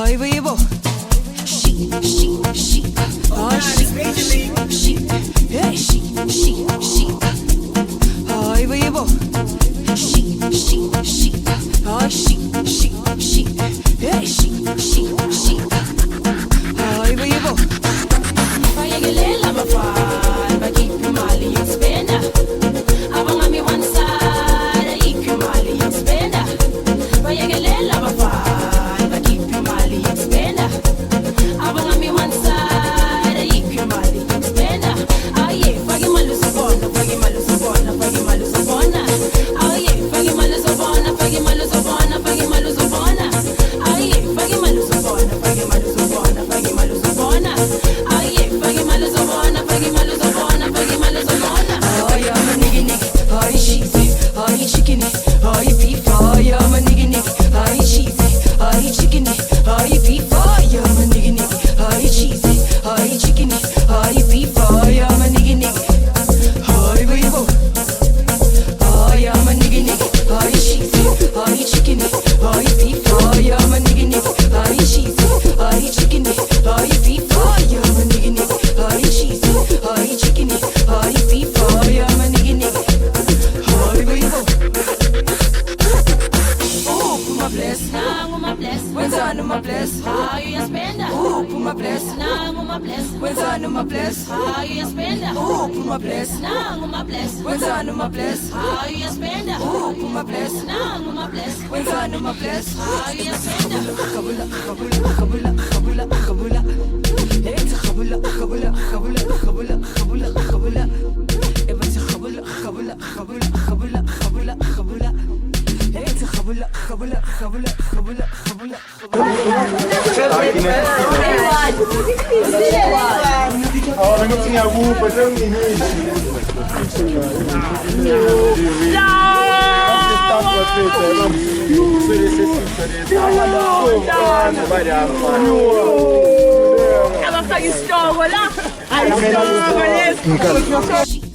Ay vivo. She. Ay she. Hey she. Ay vivo. She. Ay she. Hey she. Ay vivo. Vaya que le la mafal, va keep you mali yung spenda. Abang ami one side, keep you mali yung spenda. Vaya que le la mafal, va keep you mali yung spenda. Abang ami one side, keep you mali yung spenda. Aye, pagi malu sa bona, pagi malu sa bona, pagi malu sa bona. Aye, pagi malu sa bona, pagi malu sa bona, pagi malu sa bona. Aye, pagi malu sa bona, pagi malu sa bona, pagi malu sa bona. Aye, pagi malu sa bona, pagi malu sa bona, pagi malu sa bona. Ay I'm a nigga. Ay cheesy. Ay chicken. Ay beef. Ay I'm a nigga. Ay cheesy. Ay chicken. Ay beef. Ay I'm a nigga. Ay cheesy. Ay chicken. Ay beef. Ay I'm a nigga. Ay vivo. Ay I'm a nigga. Ay cheesy. Ay chicken. Ay beef. Ay I'm a nigga. Ay cheesy. Ay chicken. Ay beef. Ay I'm a nigga. Ay cheesy. Ay chicken. Ay beef. Ay I'm a nigga. Ay vivo. Oh, puma bless. Nang uma bless, Wenzano ma bless. ayo yung spenda. Oh, puma bless. Nang uma bless, Wenzano ma bless. ayo yung spenda. Oh, puma bless. Nang uma bless, Wenzano ma bless. ayo yung spenda. Oh, puma bless. Nang uma bless, Wenzano ma bless. ayo yung spenda. Kabula. It's kabula. It's kabula. It's kabula. Orang mesti aku pasal ini. Ela tá em escola, olha! A escola, olha!